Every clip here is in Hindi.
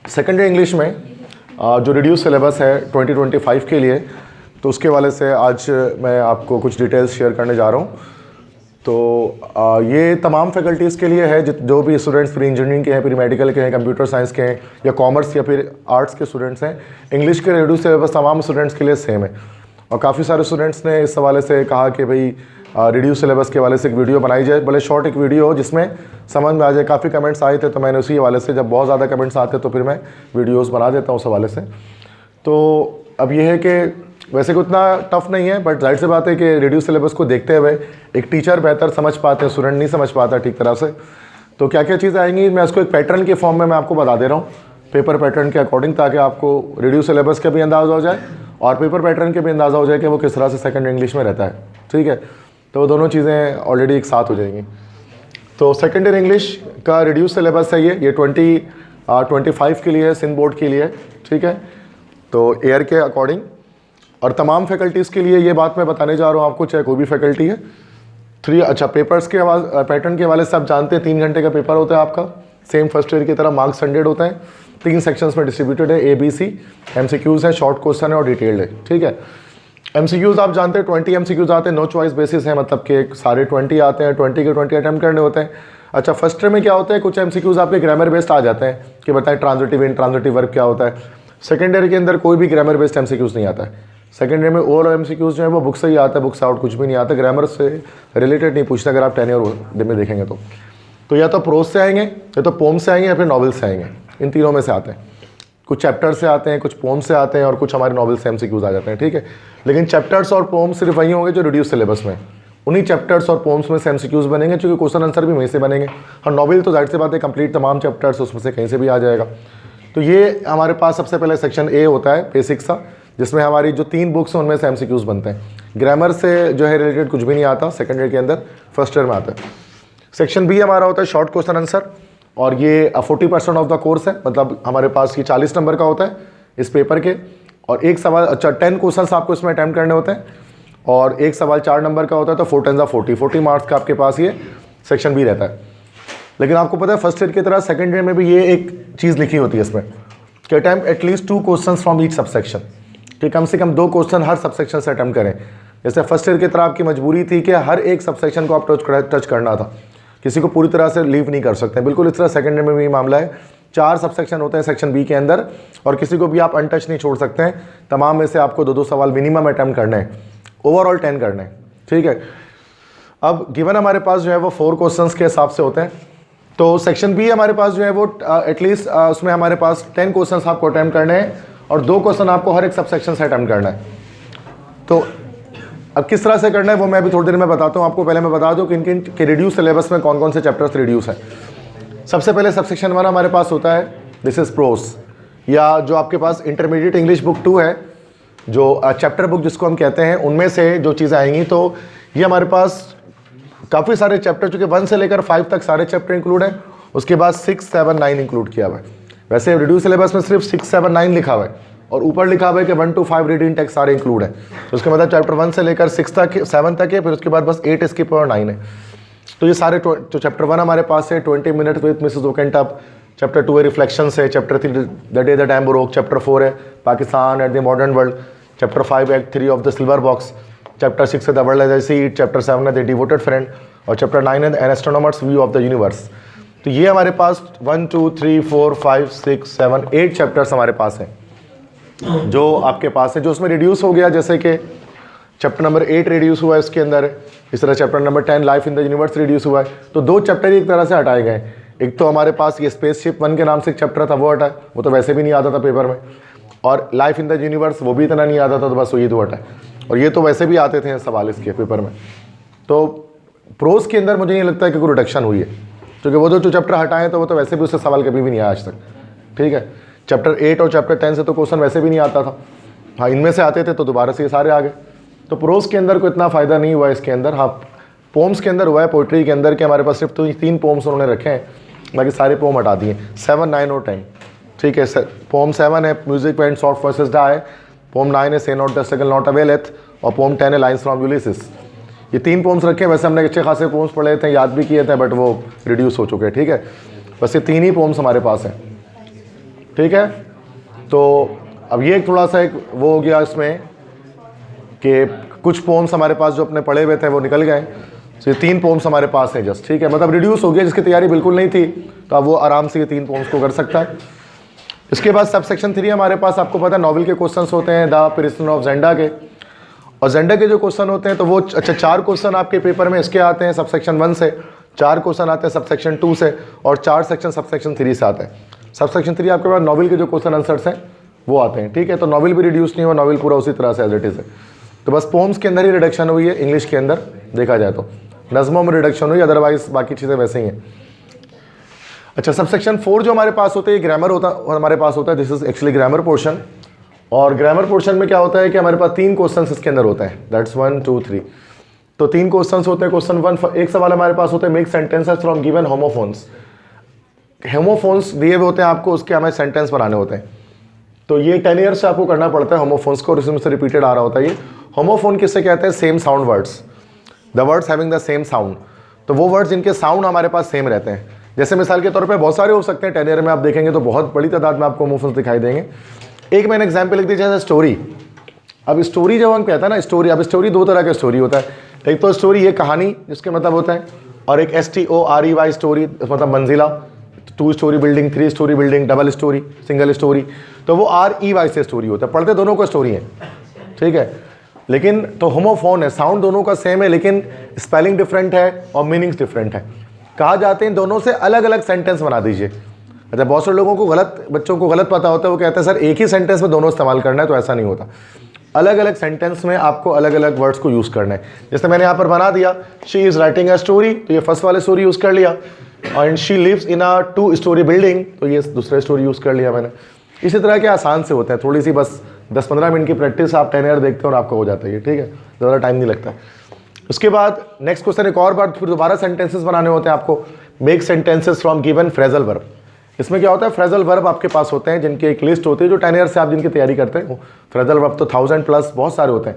सेकेंडरी इंग्लिश में जो रिड्यूस सिलेबस है 2025 के लिए, तो उसके वाले से आज मैं आपको कुछ डिटेल्स शेयर करने जा रहा हूँ। तो ये तमाम फैकल्टीज़ के लिए है जो भी स्टूडेंट्स प्री इंजीनियरिंग के हैं, प्री मेडिकल के हैं, कंप्यूटर साइंस के हैं या कॉमर्स या फिर आर्ट्स के स्टूडेंट्स हैं। इंग्लिश के रिड्यूस सिलेबस तमाम स्टूडेंट्स के लिए सेम है। और काफ़ी सारे स्टूडेंट्स ने इस हवाले से कहा कि भाई रिड्यूस सिलेबस के हवाले से एक वीडियो बनाई जाए, भले शॉर्ट एक वीडियो हो जिसमें समझ में आ जाए। काफ़ी कमेंट्स आए थे तो मैंने उसी हवाले से, जब बहुत ज़्यादा कमेंट्स आते तो फिर मैं वीडियोस बना देता हूँ उस हवाले से। तो अब ये है कि वैसे कुछ इतना टफ नहीं है, बट जाहिर सी बात है कि रिड्यूस सिलेबस को देखते हुए एक टीचर बेहतर समझ पाते हैं, स्टूडेंट नहीं समझ पाता ठीक तरह से। तो क्या क्या चीज़ें आएंगी मैं उसको एक पैटर्न के फॉर्म में मैं आपको बता दे रहा हूँ, पेपर पैटर्न के अकॉर्डिंग, ताकि आपको रिड्यूस सिलेबस का भी अंदाज़ा हो जाए और पेपर पैटर्न के भी अंदाज़ा हो जाए कि वो किस तरह से सेकेंड इंग्लिश में रहता है। ठीक है, तो वो दोनों चीज़ें ऑलरेडी एक साथ हो जाएंगी। तो सेकेंडरी इंग्लिश का रिड्यूस सिलेबस है ये 2025 के लिए है, सिंध बोर्ड के लिए। ठीक है, तो एयर के अकॉर्डिंग और तमाम फैकल्टीज़ के लिए ये बात मैं बताने जा रहा हूँ आपको, चाहे कोई भी फैकल्टी है। अच्छा, पेपर्स के पैटर्न के हवाले से आप जानते हैं 3 घंटे का पेपर होता है आपका, सेम फर्स्ट ईयर की तरह। मार्क्स 100 होते हैं, 3 सेक्शंस में डिस्ट्रीब्यूटेड है, ABC, MCQs है, शॉर्ट क्वेश्चन है और डिटेल्ड है। ठीक है, MCQs आप जानते हैं 20 MCQs आते हैं, नो चॉइस बेसिस है, मतलब कि सारे 20 आते हैं, 20 के 20 अटैम्प्ट करने होते हैं। अच्छा, फर्स्ट ईयर में क्या होता है, कुछ MCQs आपके ग्रामर बेस्ड आ जाते हैं कि बताएं ट्रांजिटिव इन ट्रांजिटिव वर्ब क्या होता है। सेकेंड ईयर के अंदर कोई भी ग्रामर बेस्ड MCQs नहीं आता है। सेकेंड ईयर में ओवरऑल MCQs जो है वो बुक से ही आता है, बुक से आउट कुछ भी नहीं आता, ग्रामर से रिलेटेड नहीं पूछता अगर आप 10 ईयर में देखेंगे तो या तो प्रोज से आएंगे, या तो पोम से आएंगे, या फिर नॉवल से आएंगे। इन तीनों में से आते हैं, कुछ चैप्टर से आते हैं, कुछ पोम से आते हैं और कुछ हमारे नॉवल से MCQs आ जाते हैं। ठीक है, लेकिन चैप्टर्स और पोम सिर्फ वही होंगे जो रिड्यूस सिलेबस में, उन्हीं चैप्टर्स और पोम्स में से MCQs बनेंगे, क्योंकि क्वेश्चन आंसर भी वहीं से बनेंगे। और नॉवल तो जाहिर सी बात है कंप्लीट तमाम चैप्टर्स उसमें से कहीं से भी आ जाएगा। तो ये हमारे पास सबसे पहले सेक्शन A होता है, बेसिक सा, जिसमें हमारी जो 3 बुक्स हैं उनमें से MCQs बनते हैं। ग्रामर से जो है रिलेटेड कुछ भी नहीं आता, सेकेंड ईयर के अंदर, फर्स्ट ईयर में आता है। सेक्शन B हमारा होता है शॉर्ट क्वेश्चन आंसर, और ये 40% ऑफ द कोर्स है, मतलब हमारे पास ये 40 नंबर का होता है इस पेपर के। और एक सवाल, अच्छा 10 क्वेश्चन आपको इसमें अटैम्प्ट करने होते हैं, और एक सवाल 4 नंबर का होता है, तो 4 10 40 मार्क्स का आपके पास ये सेक्शन B रहता है। लेकिन आपको पता है फर्स्ट ईयर की तरह सेकेंड ईयर में भी ये एक चीज़ लिखी होती है इसमें कि attempt at least 2 question from each subsection, कि कम से कम 2 क्वेश्चन हर सबसेक्शन से अटैम्प्ट करें। जैसे फर्स्ट ईयर की तरह आपकी मजबूरी थी कि हर एक सबसेक्शन को आप टच करना था, किसी को पूरी तरह से लीव नहीं कर सकते। बिल्कुल इस तरह सेकेंड ईयर में भी मामला है, 4 सबसेक्शन होते हैं सेक्शन B के अंदर, और किसी को भी आप अनटच नहीं छोड़ सकते हैं। तमाम में से आपको 2-2 सवाल मिनिमम अटैम्प्ट करने हैं, ओवरऑल 10 करने हैं। ठीक है, अब गिवन हमारे पास जो है वो 4 क्वेश्चंस के हिसाब से होते हैं। तो सेक्शन B हमारे पास जो है वो एटलीस्ट उसमें हमारे पास 10 क्वेश्चंस आपको अटैम्प्ट करने हैं, और 2 क्वेश्चन आपको हर एक सबसेक्शन से अटैम्प्ट करना है। तो अब किस तरह से करना है वो मैं अभी थोड़ी देर में बताता हूँ आपको। पहले मैं बता दूँ कि किन के रिड्यूस सिलेबस में कौन कौन से चैप्टर्स रिड्यूस है। सबसे पहले सबसेक्शन 1 हमारे पास होता है, दिस इज प्रोज, या जो आपके पास इंटरमीडिएट इंग्लिश बुक 2 है, जो चैप्टर बुक जिसको हम कहते हैं, उनमें से जो चीज़ें आएंगी। तो ये हमारे पास काफ़ी सारे चैप्टर, चूँकि 1 से लेकर 5 तक सारे चैप्टर इंक्लूड हैं, उसके बाद 6, 7, 9 इंक्लूड किया हुआ है। वैसे रिड्यूस सिलेबस में सिर्फ 6, 7, 9 लिखा हुआ है, और ऊपर लिखा हुआ है कि 1 to 5 रीडिंग टेक्स्ट सारे इंक्लूड है। तो उसका मतलब चैप्टर 1 से लेकर 6 तक, 7 तक है, फिर उसके बाद बस 8 स्किप और 9 है। तो ये सारे जो चैप्टर 1 हमारे पास है 20 minute with Mrs Oakentubb, chapter 2 है रिफ्लेक्शंस है, chapter 3 the day the time broke, chapter 4 है Pakistan at the modern world, chapter 5 act 3 of the silver box, chapter 6 है the world as I see it, chapter 7 है द डिवोटेड फ्रेंड, और चैप्टर 9 है an astronomer's view of the universe. तो ये हमारे पास 1 2 3 4 5 6 7 8 चैप्टर्स हमारे पास हैं जो आपके पास है, जो उसमें रिड्यूस हो गया। जैसे कि चैप्टर नंबर 8 रिड्यूस हुआ है इसके अंदर, इस तरह chapter number 10 life in the universe reduce हुआ है। तो 2 चैप्टर एक तरह से हटाए गए। एक तो हमारे पास ये स्पेसशिप 1 के नाम से एक चैप्टर था, वो हटा, वो तो वैसे भी नहीं आता था पेपर में, और लाइफ इन द यूनिवर्स वो भी इतना नहीं आता था, तो बस वही 2 हटा, और ये तो वैसे भी आते थे सवाल इसके पेपर में। तो प्रोज के अंदर मुझे नहीं लगता है कि कोई रिडक्शन हुई है, क्योंकि वो जो चैप्टर हटाएं तो वो तो वैसे भी उससे सवाल कभी भी नहीं आया आज तक। ठीक है, चैप्टर 8 और चैप्टर 10 से तो क्वेश्चन वैसे भी नहीं आता था, हाँ इनमें से आते थे, तो दोबारा से ये सारे आ गए। तो प्रोज के अंदर कोई इतना फ़ायदा नहीं हुआ इसके अंदर। हाँ, पोम्स के अंदर हुआ है, पोइट्री के अंदर के हमारे पास सिर्फ तो 3 पोम्स उन्होंने रखे हैं, बाकी सारे पोम हटा दिए, 7, 9 और 10। ठीक है, पोम 7 है music paint soft voices die, poem 9 है say not the struggle not availeth, और पोम 10 है लाइन्स फ्रॉम यूलिसिस। ये 3 पोम्स रखे हैं। वैसे हमने अच्छे खासे पोम्स पढ़े थे, याद भी किए थे, बट वो रिड्यूस हो चुके हैं। ठीक है, बस ये 3 ही पोम्स हमारे पास हैं। ठीक है। तो अब ये थोड़ा सा एक वो हो गया इसमें कि कुछ पोम्स हमारे पास जो अपने पढ़े हुए थे वो निकल गए। तो ये 3 पोम्स हमारे पास हैं जस्ट, ठीक है, मतलब रिड्यूस हो गया, जिसकी तैयारी बिल्कुल नहीं थी तो अब वो आराम से ये 3 पोम्स को कर सकता है। इसके बाद सब सेक्शन 3 हमारे पास, आपको पता है नॉवल के क्वेश्चंस होते हैं द प्रिजनर ऑफ ज़ेंडा के, और ज़ेंडा के जो क्वेश्चन होते हैं तो वो 4 क्वेश्चन आपके पेपर में इसके आते हैं सब सेक्शन 1 से, 4 क्वेश्चन आते हैं सब सेक्शन 2 से, और 4 सेक्शन सब सेक्शन 3 से आते हैं। सब सेक्शन 3 आपके पास नॉवल के जो क्वेश्चन आंसर्स हैं वो आते हैं, ठीक है। तो नॉवल भी रिड्यूस नहीं हुआ, नॉवल पूरा उसी तरह से एज इट इज़ है। तो बस पोम्स के अंदर ही रिडक्शन हुई है, इंग्लिश के अंदर देखा जाए तो नज़मों में रिडक्शन हुई, अदरवाइज बाकी चीज़ें वैसे ही हैं। अच्छा, सब सेक्शन 4 जो हमारे पास होते हैं ग्रामर होता हमारे पास होता है, this is actually grammar portion. और ग्रामर पोर्शन में क्या होता है कि हमारे पास 3 क्वेश्चन इसके अंदर होता है, दैट्स 1 2 3। तो 3 क्वेश्चन होते हैं। क्वेश्चन 1, एक सवाल हमारे पास होता है make sentences from given homophones. Homophones दिए हुए होते हैं आपको, उसके हमें सेंटेंस बनाने होते हैं। तो ये 10 ईयर्स से आपको करना पड़ता है होमोफोन्स को, और इसमें से रिपीटेड आ रहा होता है ये। होमोफोन किससे कहते हैं? Same sound words, the words having the same sound. तो वो वर्ड्स जिनके साउंड हमारे पास सेम रहते हैं। जैसे मिसाल के तौर पे बहुत सारे हो सकते हैं, 10 ईयर में आप देखेंगे तो बहुत बड़ी तादाद में आपको होमोफोन्स दिखाई देंगे। एक मैंने एग्जाम्पल लिख दी, जैसे स्टोरी। अब स्टोरी जब हम कहते हैं ना स्टोरी, अब स्टोरी 2 तरह का स्टोरी होता है। एक तो स्टोरी ये कहानी जिसके मतलब होता है, और एक STORY स्टोरी मतलब मंजिला, 2 story building, 3 story building, double storey, single storey. तो वो REY से स्टोरी होता है, पढ़ते दोनों को स्टोरी है, ठीक है। लेकिन तो होमोफोन है, साउंड दोनों का सेम है लेकिन स्पेलिंग डिफरेंट है और मीनिंग्स डिफरेंट है। कहा जाते हैं दोनों से अलग अलग सेंटेंस बना दीजिए। अच्छा, बहुत सारे लोगों को बच्चों को गलत पता होता है, वो कहते हैं सर एक ही सेंटेंस में दोनों इस्तेमाल करना है, तो ऐसा नहीं होता। अलग अलग सेंटेंस में आपको अलग अलग वर्ड्स को यूज़ करना है। जैसे मैंने यहाँ पर बना दिया she is writing a story, तो ये फर्स्ट वाले स्टोरी यूज़ कर लिया, और she lives in a 2 story building, तो ये दूसरे स्टोरी यूज़ कर लिया मैंने। इसी तरह के आसान से होते हैं, थोड़ी सी बस 10-15 मिनट की प्रैक्टिस, आप 10 ईयर देखते हो और आपको हो जाता है ये, ठीक है, ज़्यादा टाइम नहीं लगता। उसके बाद नेक्स्ट क्वेश्चन एक और बार फिर दोबारा सेंटेंसेस बनाने होते हैं आपको। Make sentences from given phrasal verb. इसमें क्या होता है, फ्रेजल वर्ब आपके पास होते हैं जिनकी एक लिस्ट होती है, जो 10 ईयर से आप जिनकी तैयारी करते हैं। फ्रेजल वर्ब तो 1000 प्लस बहुत सारे होते हैं,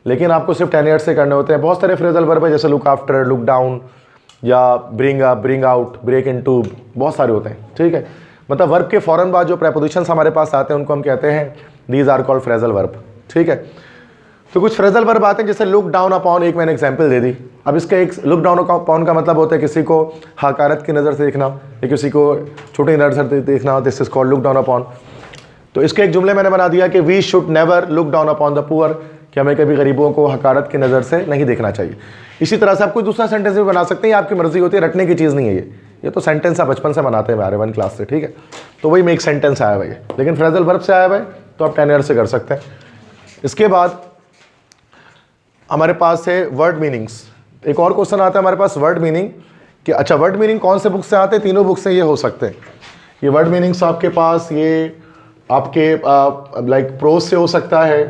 लेकिन आपको सिर्फ 10 ईयर से करने होते हैं। बहुत सारे फ्रेजल वर्ब है, जैसे लुक आफ्टर, लुक डाउन, या bring up, bring out, break in to, बहुत सारे होते हैं, ठीक है। मतलब वर्ब के फौरन बाद जो प्रेपोजिशंस हमारे पास आते हैं उनको हम कहते हैं these are called phrasal verb, ठीक है। तो कुछ फ्रेजल वर्ब आते हैं, जैसे लुक डाउन अपॉन, एक मैंने एग्जांपल दे दी। अब इसका एक लुक डाउन अपॉन का मतलब होता है किसी को हकारत की नज़र से देखना या किसी को छोटी नज़र से देखना, this is called look down upon. तो इसके एक जुमले मैंने बना दिया कि we should never look down upon the poor, कि हमें कभी गरीबों को हकारत की नज़र से नहीं देखना चाहिए। इसी तरह से आप कोई दूसरा सेंटेंस भी बना सकते हैं, आपकी मर्जी होती है, रटने की चीज़ नहीं है ये तो सेंटेंस आप बचपन से बनाते हैं हमारे 1 क्लास से, ठीक है। तो वही मेक सेंटेंस आया हुआ है, लेकिन फ्रेजल वर्ब से आया हुआ है, तो आप 10 ईयर से कर सकते हैं। इसके बाद हमारे पास है वर्ड मीनिंग्स। एक और क्वेश्चन आता है हमारे पास वर्ड मीनिंग, कि अच्छा वर्ड मीनिंग कौन से बुक से आते हैं? तीनों बुक से ये हो सकते हैं। ये वर्ड मीनिंग्स आपके पास ये आपके लाइक प्रोज से हो सकता है,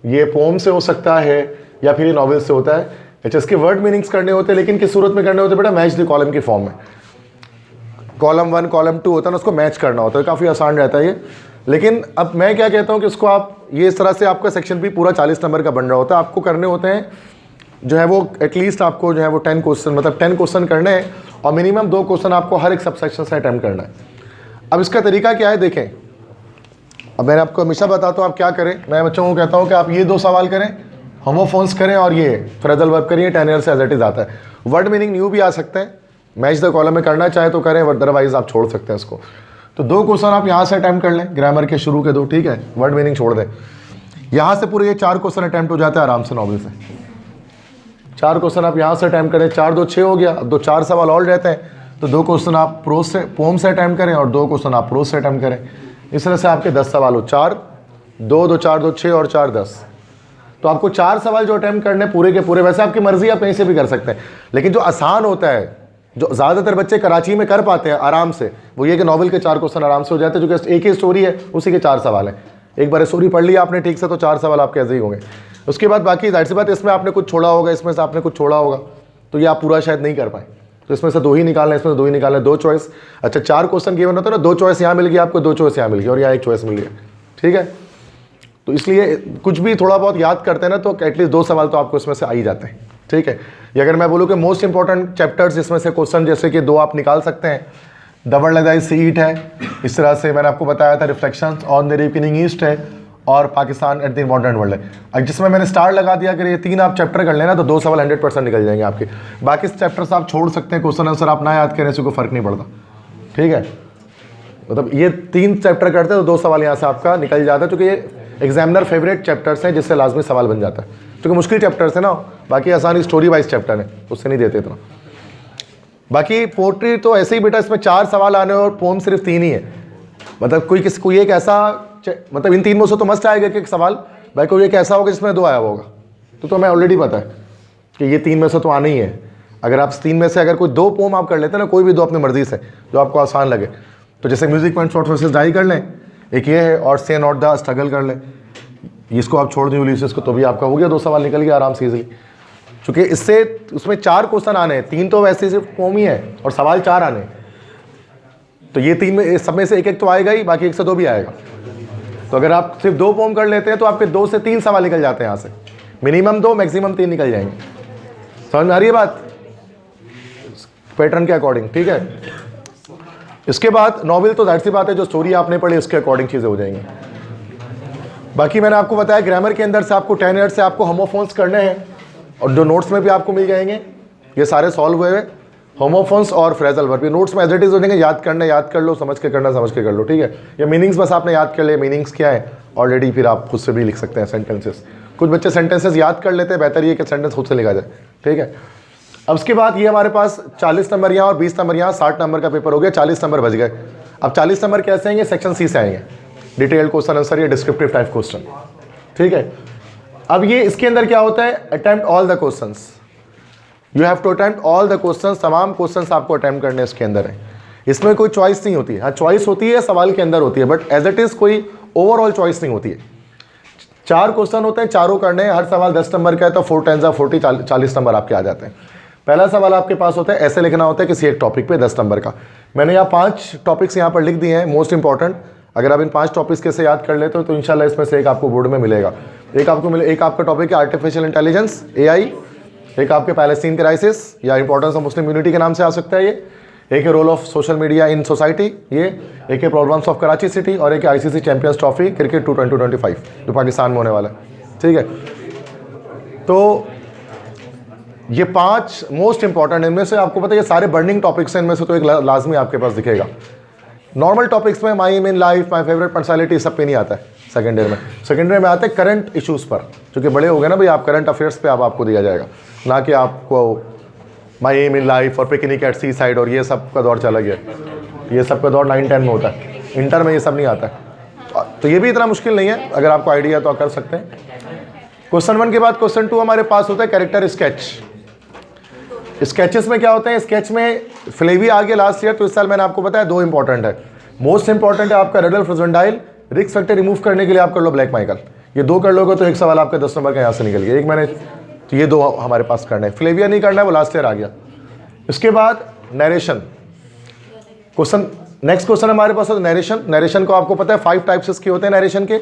ये पोम से हो सकता है, या फिर ये नॉवेल से होता है। अच्छा, इसके वर्ड मीनिंग्स करने होते हैं, लेकिन किस सूरत में करने होते हैं बेटा? मैच द कॉलम की फॉर्म में। कॉलम 1 कॉलम 2 होता है ना, उसको मैच करना होता है, काफ़ी आसान रहता है ये। लेकिन अब मैं क्या कहता हूँ कि उसको आप ये इस तरह से, आपका सेक्शन भी पूरा 40 नंबर का बन रहा होता है, आपको करने होते हैं जो है वो एटलीस्ट आपको जो है वो 10 क्वेश्चन, मतलब 10 क्वेश्चन करने हैं, और मिनिमम 2 क्वेश्चन आपको हर एक सब सेक्शन से अटैम्प्ट करना है। अब इसका तरीका क्या है देखें। अब मैंने आपको हमेशा बताता हूँ आप क्या करें, मैं बच्चों को कहता हूँ कि आप ये 2 सवाल करें, होमोफोन्स करें, और ये फ्रेजल वर्ब करिए, 10 ईयर से एज इट इज आता है। वर्ड मीनिंग न्यू भी आ सकते हैं, मैच द कॉलम में करना चाहे तो करें, अदरवाइज आप छोड़ सकते हैं इसको। तो 2 क्वेश्चन आप यहाँ से अटैम्प्ट कर लें, ग्रामर के शुरू के 2, ठीक है, वर्ड मीनिंग छोड़ दें। यहाँ से पूरे ये 4 क्वेश्चन अटैम्प्ट हो जाते हैं आराम से नॉवल से। 4 क्वेश्चन आप यहाँ से अटैम्प्ट करें, 4 2 6 हो गया। अब 4 सवाल और रहते हैं, तो 2 क्वेश्चन आप प्रोज से, पोम से अटैम्प्ट करें, और 2 क्वेश्चन आप प्रोज से अटैम्प्ट करें। इस तरह से आपके 10 सवाल हो, 4 2 2 4 2 6 और 4 10। तो आपको 4 सवाल जो अटैम्प्ट करने पूरे के पूरे, वैसे आपकी मर्जी, आप कहीं से भी कर सकते हैं, लेकिन जो आसान होता है, जो ज़्यादातर बच्चे कराची में कर पाते हैं आराम से, वो ये कि नॉवल के 4 क्वेश्चन आराम से हो जाते हैं, जो कि एक ही स्टोरी है, उसी के 4 सवाल हैं। एक बार स्टोरी पढ़ लिया आपने ठीक से, तो 4 सवाल आपके ऐसे ही होंगे। उसके बाद बाकी जाहिर सी बात, इसमें आपने कुछ छोड़ा होगा, इसमें से आपने कुछ छोड़ा होगा, तो ये आप पूरा शायद नहीं कर पाए, तो इसमें से 2 ही निकालना है, इसमें से 2 ही निकालना है, 2 चॉइस। अच्छा, 4 क्वेश्चन गिवन होता है ना, 2 चॉइस यहाँ मिल गया आपको, 2 चॉइस यहाँ मिल गया, और यहाँ 1 चॉइस मिल गया, ठीक है। तो इसलिए कुछ भी थोड़ा बहुत याद करते हैं ना, तो एटलीस्ट 2 सवाल तो आपको इसमें से आ ही जाते हैं, ठीक है। ये अगर मैं बोलूँ कि मोस्ट इंपॉर्टेंट चैप्टर्स, इसमें से क्वेश्चन जैसे कि 2 आप निकाल सकते हैं, डबल लेदाई सीट है, इस तरह से मैंने आपको बताया था रिफ्लेक्शंस ऑन द रीकनिंग ईस्ट है, और Pakistan at the modern world है। अब जिसमें मैंने स्टार लगा दिया, अगर ये 3 आप चैप्टर कर लेना तो 2 सवाल 100% निकल जाएंगे आपके। बाकी चैप्टर्स आप छोड़ सकते हैं, क्वेश्चन आंसर आप ना याद करें से कोई फर्क नहीं पड़ता, ठीक है। मतलब ये 3 चैप्टर करते हैं तो 2 सवाल यहाँ से आपका निकल जाता है, क्योंकि ये एग्जामिनर फेवरेट चैप्टर्स हैं जिससे लाजमी सवाल बन जाता है, क्योंकि मुश्किल चैप्टर्स है ना, बाकी आसानी स्टोरी वाइज चैप्टर है उससे नहीं देते इतना। बाकी पोट्री तो ऐसे ही बेटा, इसमें 4 सवाल आने और पोम सिर्फ 3 ही है। मतलब कोई एक ऐसा, मतलब इन 3 में से तो मस्ट आएगा कि एक सवाल, भाई कोई एक ऐसा होगा जिसमें 2 आया होगा, तो हमें ऑलरेडी पता है कि ये 3 में से तो आना ही है। अगर आप 3 में से अगर कोई 2 पोम आप कर लेते हैं ना, कोई भी 2 अपनी मर्जी से जो आपको आसान लगे, तो जैसे music point short verses die कर लें, एक ये है, और से नॉट द स्ट्रगल कर लें, इसको आप छोड़ दें यूलिसिस को, तो भी आपका हो गया, 2 सवाल निकल गया आराम से इजीली। क्योंकि इससे उसमें 4 क्वेश्चन आने हैं, 3 तो वैसे सिर्फ पोम ही है और सवाल 4 आने, तो ये 3 में सब में से एक तो आएगा ही, बाकी 1 से 2 भी आएगा। तो अगर आप सिर्फ 2 पोम कर लेते हैं तो आपके 2 से 3 सवाल निकल जाते हैं यहाँ से, मिनिमम 2 मैक्सिमम 3 निकल जाएंगे। समझ में आ रही है बात, पैटर्न के अकॉर्डिंग, ठीक है। इसके बाद नॉवेल तो जाहिर सी बात है, जो स्टोरी आपने पढ़ी उसके अकॉर्डिंग चीज़ें हो जाएंगी। बाकी मैंने आपको बताया ग्रामर के अंदर से आपको 10 ईयर से आपको होमोफोन्स करने हैं, और जो नोट्स में भी आपको मिल जाएंगे ये सारे सॉल्व हुए हुए होमोफोन्स और फ्रेजल वर्ब, नोट्स में एज इट इज हो जाएंगे। याद करना याद कर लो, समझ के करना समझ के कर लो, ठीक है। ये मीनिंग्स बस आपने याद कर ले, मीनिंग्स क्या है ऑलरेडी, फिर आप खुद से भी लिख सकते हैं सेंटेंसेस। कुछ बच्चे सेंटेंसेस याद कर लेते हैं, बेहतर ये कि सेंटेंस खुद से लिखा जाए, ठीक है। अब उसके बाद ये हमारे पास 40 नंबर यहाँ और 20 नंबर यहाँ, 60 नंबर का पेपर हो गया, 40 नंबर बच गए। अब 40 नंबर कैसे आएंगे, सेक्शन सी से आएंगे, डिटेल्ड क्वेश्चन आंसर या डिस्क्रिप्टिव टाइप क्वेश्चन, ठीक है। अब ये इसके अंदर क्या होता है, attempt all the questions, you have to attempt all the questions, तमाम क्वेश्चंस आपको अटेम्प्ट करने इसके अंदर है। इसमें कोई चॉइस नहीं होती है, हाँ चॉइस होती है सवाल के अंदर होती है, बट एज इट इज कोई ओवरऑल चॉइस नहीं होती है। 4 क्वेश्चन होते हैं, चारों करने हैं, हर सवाल 10 नंबर का है, तो 4 10 40 40 नंबर आपके आ जाते हैं। पहला सवाल आपके पास होता है, ऐसे लिखना होता है किसी एक टॉपिक पे 10 नंबर का। मैंने यहाँ 5 टॉपिक्स यहाँ पर लिख दिए हैं मोस्ट इंपॉर्टेंट। अगर आप इन 5 टॉपिक्स कैसे याद कर लेते हो तो इंशाल्लाह इसमें से एक आपको बोर्ड में मिलेगा। एक आपका टॉपिक है आर्टिफिशियल इंटेलिजेंस, AI, एक आपके पैलेस्टीन क्राइसिस या इंपॉर्टेंस ऑफ मुस्लिम यूनिटी के नाम से आ सकता है ये, एक है role of social media in society, ये एक है प्रॉब्लम्स ऑफ कराची सिटी, और एक है ICC चैंपियंस ट्रॉफी क्रिकेट 2025 जो पाकिस्तान में होने वाला है, ठीक है। तो ये 5 मोस्ट इंपॉर्टेंट, इनमें से आपको पता है ये सारे बर्निंग टॉपिक्स हैं, इनमें से तो एक लाजमी आपके पास दिखेगा। नॉर्मल टॉपिक्स में my aim in life, my favourite personality, सब पे नहीं आता है। सेकेंड ईयर में आते हैं करंट इश्यूज़ पर, क्योंकि बड़े हो गए ना भाई आप, करंट अफेयर्स पे आपको दिया जाएगा, ना कि आपको माई एम इन लाइफ और पिकनिक एट सी साइड और ये सब का दौर चला गया। ये सब का दौर 9-10 में होता है, इंटर में ये सब नहीं आता है, तो ये भी इतना मुश्किल नहीं है, अगर आपको आइडिया तो आप कर सकते हैं। क्वेश्चन 1 के बाद क्वेश्चन 2 हमारे पास होता है कैरेक्टर स्केच। स्केचेस में क्या होता है, स्केच में फ्लेवी आ गया लास्ट ईयर, तो इस साल मैंने आपको बताया 2 इंपॉर्टेंट है। मोस्ट इंपॉर्टेंट है आपका रेडल्फ रोजेंडाइल, रिस्क फैक्टर रिमूव करने के लिए आप कर लो ब्लैक माइकल, ये 2 कर लोगे तो एक सवाल आपका 10 नंबर का यहाँ से निकल गया। एक मैंने तो ये 2 हमारे पास करना है, फ्लेविया नहीं करना है, वो लास्ट ईयर आ गया। इसके बाद नरेशन क्वेश्चन, नेक्स्ट क्वेश्चन हमारे पास है नरेशन। नरेशन को आपको पता है 5 टाइप्स इसके होते हैं नरेशन के।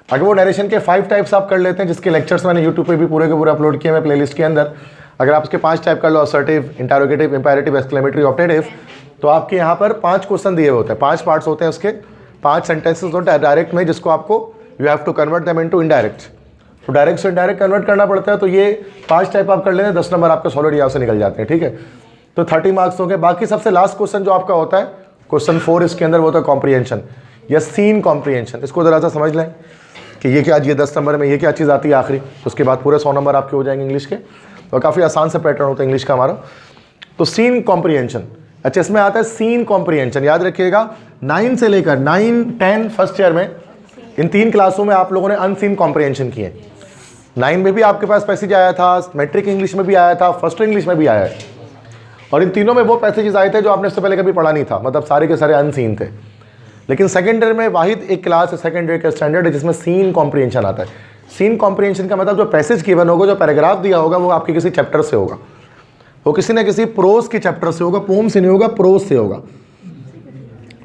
अगर वो नरेशन के 5 टाइप्स आप कर लेते हैं, जिसके लेक्चर्स मैंने यूट्यूब पे भी पूरे के पूरे अपलोड किए हैं प्लेलिस्ट के अंदर, अगर आप उसके 5 टाइप कर लो, assertive, interrogative, imperative, exclamatory, optative, तो आपके यहाँ पर 5 क्वेश्चन दिए हुए होते हैं, 5 पार्ट्स होते हैं उसके, 5 सेंटेंसेस होते हैं डायरेक्ट में, जिसको आपको you have to convert them into indirect. तो डायरेक्ट से इनडायरेक्ट कन्वर्ट करना पड़ता है, तो ये 5 टाइप आप कर लेते हैं, 10 नंबर आपके सॉलिड यहाँ से निकल जाते हैं, ठीक है। तो 30 मार्क्स हो गए। बाकी सबसे लास्ट क्वेश्चन जो आपका होता है क्वेश्चन 4, इसके अंदर वो होता है कॉम्प्रिहेंशन या सीन कॉम्प्रिहेंशन। इसको ज़रा सा समझ लें कि ये क्या, ये 10 नंबर में ये क्या चीज़ आती है आखिरी, उसके बाद पूरे 100 नंबर आपके हो जाएंगे इंग्लिश के, और काफ़ी आसान से पैटर्न होता है इंग्लिश का हमारा। तो सीन कॉम्प्रिहेंशन, अच्छा इसमें आता है सीन कॉम्प्रिहेंशन, याद रखिएगा 9 से लेकर 9, 10 फर्स्ट ईयर में, इन 3 क्लासों में आप लोगों ने अनसीन कॉम्प्रिहेंशन किए। 9 में भी आपके पास पैसेज आया था, मैट्रिक इंग्लिश में भी आया था, फर्स्ट इंग्लिश में भी आया है, और इन तीनों में वो पैसेजेस आए थे जो आपने इससे पहले कभी पढ़ा नहीं था, मतलब सारे के सारे अनसीन थे। लेकिन सेकेंड ईयर में वाहिद एक क्लास है सेकेंड ईयर का स्टैंडर्ड है जिसमें सीन कॉम्प्रिहेंशन आता है। सीन कॉम्प्रिहेंशन का मतलब जो पैसेज गिवन होगा, जो पैराग्राफ दिया होगा, वो आपके किसी चैप्टर से होगा, वो किसी न किसी प्रोज के चैप्टर से होगा, पोम से नहीं होगा, प्रोज से होगा।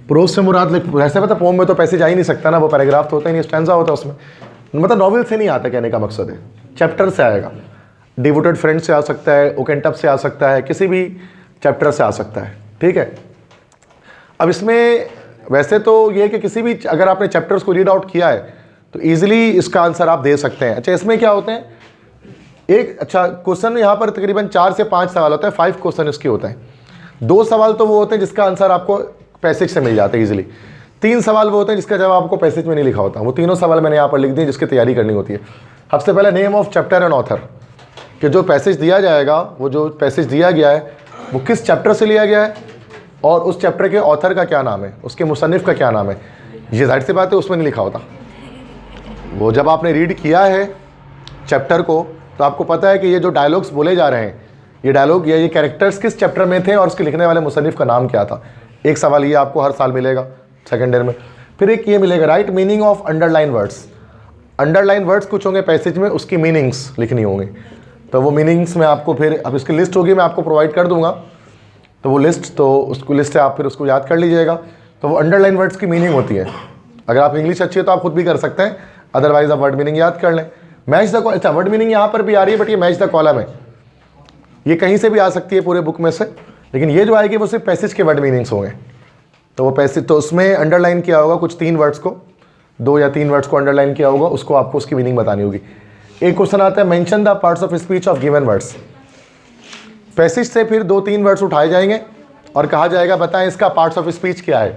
प्रोज से मुराद वैसे पता पोम में तो पैसेज आ ही नहीं सकता ना, वो पैराग्राफ तो होता ही नहीं, स्टैंजा होता है उसमें, मतलब नॉवेल से नहीं आता, कहने का मकसद है चैप्टर से आएगा। डिवोटेड फ्रेंड से आ सकता है, ओकेंटअप से आ सकता है, किसी भी चैप्टर से आ सकता है, ठीक है। अब इसमें वैसे तो ये कि किसी भी अगर आपने चैप्टर्स को रीड आउट किया है तो ईजिली इसका आंसर आप दे सकते हैं। अच्छा, इसमें क्या होते हैं, एक अच्छा क्वेश्चन यहाँ पर तकरीबन 4 से 5 सवाल होता है, 5 क्वेश्चन इसके होते हैं। 2 सवाल तो वो होते हैं जिसका आंसर आपको पैसेज से मिल जाता है ईजिली। 3 सवाल वो होते हैं जिसका जवाब आपको पैसेज में नहीं लिखा होता। वो तीनों सवाल मैंने यहाँ पर लिख दिए जिसकी तैयारी करनी होती है। सबसे पहले name of chapter and author, कि जो पैसेज दिया जाएगा, वो जो पैसेज दिया गया है वो किस चैप्टर से लिया गया है और उस चैप्टर के ऑथर का क्या नाम है, उसके मुसन्निफ का क्या नाम है। ये जाहिर सी बात है उसमें नहीं लिखा होता। वो जब आपने रीड किया है चैप्टर को तो आपको पता है कि ये जो डायलॉग्स बोले जा रहे हैं, ये डायलॉग या ये कैरेक्टर्स किस चैप्टर में थे और उसके लिखने वाले मुसन्निफ का नाम क्या था। एक सवाल ये आपको हर साल मिलेगा सेकेंड ईयर में। फिर एक ये मिलेगा right meaning of underline words. Underline words कुछ होंगे पैसेज में, उसकी मीनिंग्स लिखनी होंगी। तो वो मीनिंग्स में आपको फिर अब इसकी लिस्ट होगी, मैं आपको प्रोवाइड कर दूंगा। तो वो लिस्ट, तो उसको लिस्ट है, आप फिर उसको याद कर लीजिएगा। तो वो अंडरलाइन वर्ड्स की मीनिंग होती है। अगर आप इंग्लिश अच्छी है तो आप खुद भी कर सकते हैं, अदरवाइज आप वर्ड मीनिंग याद कर लें। मैच द कॉलम, अच्छा वर्ड मीनिंग यहाँ पर भी आ रही है बट ये मैच द कॉलम है, ये कहीं से भी आ सकती है पूरे बुक में से, लेकिन ये जो आएगी वो सिर्फ पैसेज के वर्ड मीनिंग्स होंगे। तो वो पैसेज, तो उसमें अंडरलाइन किया होगा कुछ 3 वर्ड्स को, 2 या 3 वर्ड्स को अंडरलाइन किया होगा, उसको आपको उसकी मीनिंग बतानी होगी। एक क्वेश्चन आता है mention the parts of speech of given words. Passage से फिर 2-3 वर्ड्स उठाए जाएंगे और कहा जाएगा बताएं इसका पार्ट्स ऑफ स्पीच क्या है,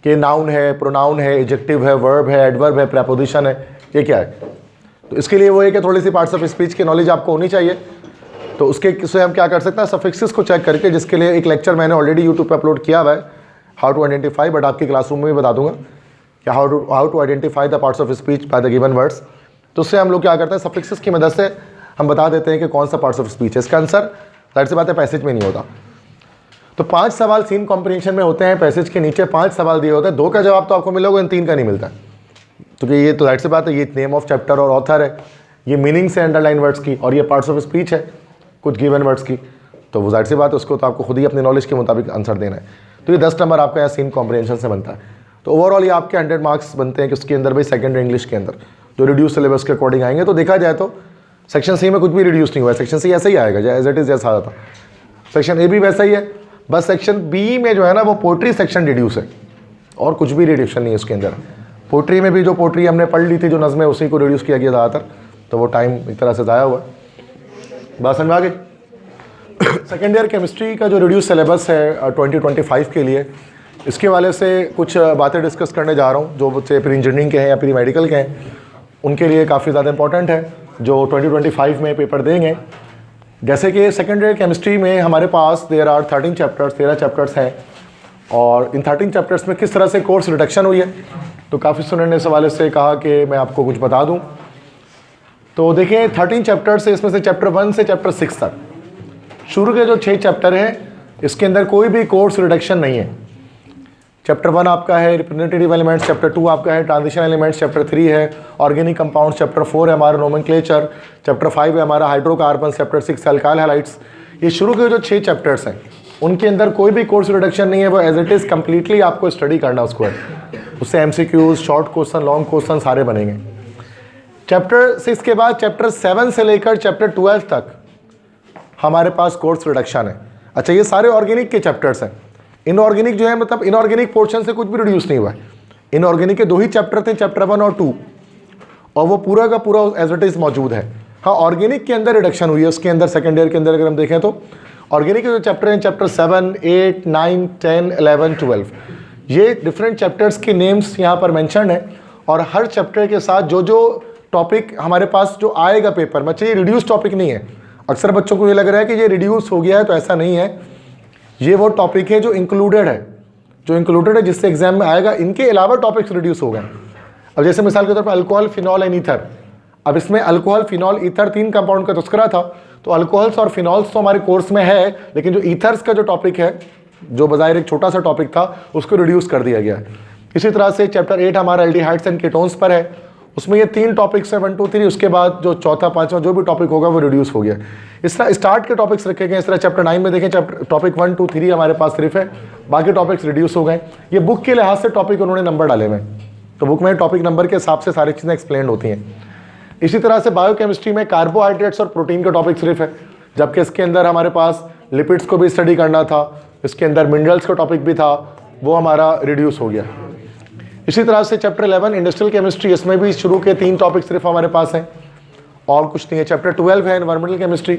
कि नाउन है, प्रोनाउन है, एडजेक्टिव है, वर्ब है, एडवर्ब है, प्रेपोजिशन है, ये क्या है। तो इसके लिए वो है कि थोड़ी सी पार्ट्स ऑफ स्पीच की नॉलेज आपको होनी चाहिए। तो उसके से हम क्या कर सकते हैं, सफिक्सेस को चेक करके, जिसके लिए एक लेक्चर मैंने ऑलरेडी यूट्यूब पे अपलोड किया हुआ है, हाउ टू आइडेंटिफाई, बट आपकी क्लासरूम में भी बता दूंगा कि how to identify the parts of speech by the given words. तो उससे हम लोग क्या करते हैं, सफिक्सेस की मदद से हम बता देते हैं कि कौन सा पार्ट्स ऑफ स्पीच है। इसका आंसर जाहिर सी बात है पैसेज में नहीं होता। तो 5 सवाल सीन कॉम्प्रिहेंशन में होते हैं, पैसेज के नीचे 5 सवाल दिए होते हैं। 2 का जवाब तो आपको मिलेगा, इन 3 का नहीं मिलता है। तो ये तो जाहिर सी बात है, ये नेम ऑफ चैप्टर और ऑथर है, ये मीनिंग्स है अंडरलाइन वर्ड्स की, और ये पार्ट्स ऑफ स्पीच है कुछ गिवन वर्ड्स की। तो वो जाहिर सी बात है, उसको तो आपको खुद ही अपनी नॉलेज के मुताबिक आंसर देना है। तो ये 10 नंबर आपका यहाँ सीन कॉम्प्रिहेंशन से बनता है। तो ओवरऑल ये आपके 100 मार्क्स बनते हैं कि उसके अंदर भाई सेकेंड इंग्लिश के अंदर जो रिड्यूस सिलेबस के अकॉर्डिंग आएंगे। तो देखा जाए तो सेक्शन सी में कुछ भी रिड्यूस नहीं हुआ है, सेक्शन सी ऐसा ही आएगा एज इट इज़ जैसा आता था। सेक्शन ए भी वैसा ही है, बस सेक्शन बी में जो है ना वो पोट्री सेक्शन रिड्यूस है और कुछ भी रिड्यूशन नहीं है उसके अंदर। पोट्री में भी जो पोट्री हमने पढ़ ली थी, जो नज़में, उसी को रिड्यूस किया गया ज़्यादातर। तो वो टाइम एक तरह से ज़ाया हुआ। बात समझ में आ गई। सेकेंड ईयर केमिस्ट्री का जो रिड्यूस सिलेबस है 2025 के लिए, इसके वाले से कुछ बातें डिस्कस करने जा रहा हूँ जो बच्चे प्री इंजीनियरिंग के हैं या प्री मेडिकल के हैं, उनके लिए काफ़ी ज़्यादा इंपॉर्टेंट है, जो 2025 में पेपर देंगे। जैसे कि सेकेंड ईयर केमिस्ट्री में हमारे पास देयर आर 13 चैप्टर्स, 13 चैप्टर्स हैं, और इन 13 चैप्टर्स में किस तरह से कोर्स रिडक्शन हुई है। तो काफ़ी स्टूडेंट ने इस हवाले से कहा कि मैं आपको कुछ बता दूं। तो देखिए 13 चैप्टर्स है, इसमें से चैप्टर 1 से चैप्टर 6 तक शुरू के जो 6 चैप्टर हैं, इसके अंदर कोई भी कोर्स रिडक्शन नहीं है। चैप्टर 1 आपका है रिप्रेजेंटेटिव एलिमेंट्स, चैप्टर 2 आपका है ट्रांजिशन एलिमेंट्स, चैप्टर 3 है ऑर्गेनिक कंपाउंड्स, चैप्टर 4 है हमारा नोमेनक्लेचर, चैप्टर 5 है हमारा हाइड्रोकार्बन, चैप्टर 6 अल्काइल हैलाइड्स। ये शुरू के जो 6 चैप्टर्स हैं उनके अंदर कोई भी कोर्स रिडक्शन नहीं है, वो एज इट इज़ कम्प्लीटली आपको स्टडी करना उसको है। उससे MCQs, short question, long question सारे बनेंगे। चैप्टर 6 के बाद चैप्टर 7 से लेकर चैप्टर 12 तक हमारे पास कोर्स रिडक्शन है। अच्छा, ये सारे ऑर्गेनिक के चैप्टर्स हैं। इनऑर्गेनिक जो है, मतलब इनऑर्गेनिक पोर्शन से कुछ भी रिड्यूस नहीं हुआ है। इनऑर्गेनिक के 2 ही चैप्टर थे, चैप्टर 1 और 2, और वो पूरा का पूरा एज इट इज़ मौजूद है। हाँ, ऑर्गेनिक के अंदर रिडक्शन हुई है। उसके अंदर सेकेंड ईयर के अंदर अगर हम देखें तो ऑर्गेनिक के जो चैप्टर हैं, चैप्टर 7, 8, 9, 10, 11, 12, ये डिफरेंट चैप्टर्स के नेम्स यहाँ पर मैंशन है, और हर चैप्टर के साथ जो जो टॉपिक हमारे पास जो आएगा पेपर में, ये रिड्यूस टॉपिक नहीं है। अक्सर बच्चों को ये लग रहा है कि ये रिड्यूस हो गया है, तो ऐसा नहीं है। ये वो टॉपिक है जो इंक्लूडेड है, जिससे एग्जाम में आएगा। इनके अलावा टॉपिक्स रिड्यूस हो गए। अब जैसे मिसाल के तौर पर अल्कोहल, फिनॉल एंड ईथर। अब इसमें अल्कोहल, फिनॉल, ईथर 3 कंपाउंड का तस्करा था। तो अल्कोहल्स और फिनॉल्स तो हमारे कोर्स में है, लेकिन जो ईथर्स का जो टॉपिक है, जो बज़ाहिर एक छोटा सा टॉपिक था, उसको रिड्यूस कर दिया गया है। इसी तरह से चैप्टर 8 हमारा एल्डिहाइड्स एंड कीटोन्स पर है। उसमें ये 3 टॉपिक्स है, 1, 2, 3। उसके बाद जो चौथा, पांचवा जो भी टॉपिक होगा वो रिड्यूस हो गया। इस तरह स्टार्ट के टॉपिक्स रखे गए। इस तरह चैप्टर 9 में देखें, चैप्टर टॉपिक 1, 2, 3 हमारे पास सिर्फ है, बाकी टॉपिक्स रिड्यूस हो गए। ये बुक के लिहाज से टॉपिक उन्होंने नंबर डाले हुए, तो बुक में टॉपिक नंबर के हिसाब से सारी चीज़ें एक्सप्लेन होती हैं। इसी तरह से बायोकेमिस्ट्री में कार्बोहाइड्रेट्स और प्रोटीन का टॉपिक सिर्फ है, जबकि इसके अंदर हमारे पास लिपिड्स को भी स्टडी करना था, इसके अंदर मिनरल्स का टॉपिक भी था, वो हमारा रिड्यूस हो गया। इसी तरह से चैप्टर 11 इंडस्ट्रियल केमिस्ट्री, इसमें भी शुरू के 3 टॉपिक सिर्फ हमारे पास हैं और कुछ नहीं है। चैप्टर 12 है एनवायरमेंटल केमिस्ट्री,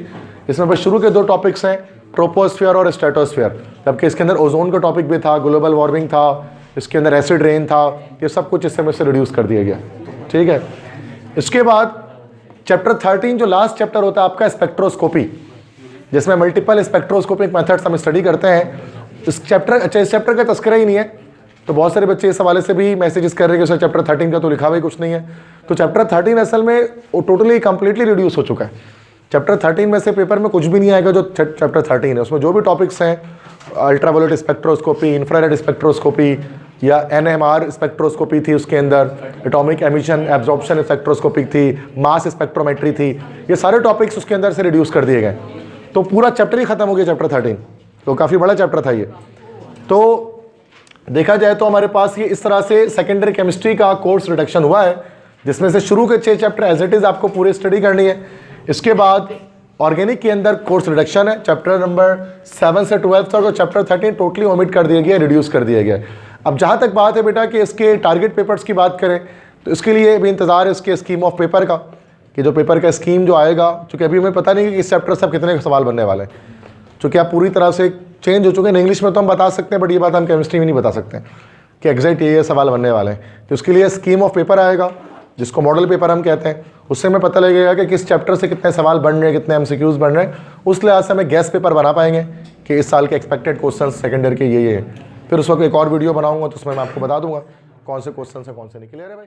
इसमें बस शुरू के 2 टॉपिक्स हैं, ट्रोपोस्फीयर और स्ट्रेटोस्फीयर, जबकि इसके अंदर ओजोन का टॉपिक भी था, ग्लोबल वार्मिंग था, इसके अंदर एसिड रेन था, ये सब कुछ इस समय से रिड्यूस कर दिया गया। ठीक है, इसके बाद चैप्टर 13 जो लास्ट चैप्टर होता है आपका स्पेक्ट्रोस्कोपी, जिसमें मल्टीपल स्पेक्ट्रोस्कोपिक मेथड्स हम स्टडी करते हैं। इस चैप्टर का तस्करा ही नहीं है, तो बहुत सारे बच्चे इस हवाले से भी मैसेजेस कर रहे हैं कि सर चैप्टर 13 का तो लिखा हुआ ही कुछ नहीं है। तो चैप्टर 13 असल में वो टोटली कंप्लीटली रिड्यूस हो चुका है। चैप्टर 13 में से पेपर में कुछ भी नहीं आएगा जो चैप्टर 13 है। उसमें जो भी टॉपिक्स हैं, अल्ट्रावायलेट स्पेक्ट्रोस्कोपी, इंफ्रारेड स्पेक्ट्रोस्कोपी या NMR स्पेक्ट्रोस्कोपी थी, उसके अंदर एटॉमिक एमिशन एब्जॉर्प्शन स्पेक्ट्रोस्कोपी थी, मास स्पेक्ट्रोमेट्री थी, ये सारे टॉपिक्स उसके अंदर से रिड्यूस कर दिए गए। तो पूरा चैप्टर ही खत्म हो गया चैप्टर 13, तो काफ़ी बड़ा चैप्टर था ये। तो देखा जाए तो हमारे पास ये इस तरह से सेकेंडरी केमिस्ट्री का कोर्स रिडक्शन हुआ है, जिसमें से शुरू के 6 चैप्टर एज इट इज़ आपको पूरे स्टडी करनी है। इसके बाद ऑर्गेनिक के अंदर कोर्स रिडक्शन है, चैप्टर नंबर 7 से 12 तक, और चैप्टर 13 टोटली ओमिट कर दिया गया, रिड्यूस कर दिया गया। अब जहाँ तक बात है बेटा कि इसके टारगेट पेपर्स की बात करें तो इसके लिए भी इंतज़ार है इसके स्कीम ऑफ पेपर का, कि जो पेपर का स्कीम जो आएगा, चूँकि अभी हमें पता नहीं कि इस चैप्टर से अब कितने सवाल बनने वाले हैं, चूँकि आप पूरी तरह से चेंज हो चुके हैं। इंग्लिश में तो हम बता सकते हैं, बट ये बात हम केमिस्ट्री में नहीं बता सकते कि एग्जैक्ट ये सवाल बनने वाले हैं। तो उसके लिए स्कीम ऑफ पेपर आएगा, जिसको मॉडल पेपर हम कहते हैं, उससे हमें पता लगेगा कि किस चैप्टर से कितने सवाल बन रहे हैं, कितने MCQs बन रहे हैं। उस लिहाज से हमें गैस पेपर बना पाएंगे कि इस साल के एक्सपेक्टेड क्वेश्चन सेकेंडरी के ये है। फिर उस वक्त एक और वीडियो बनाऊंगा तो उसमें मैं आपको बता दूंगा कौन से क्वेश्चन से कौन से नहीं। क्लियर है भाई?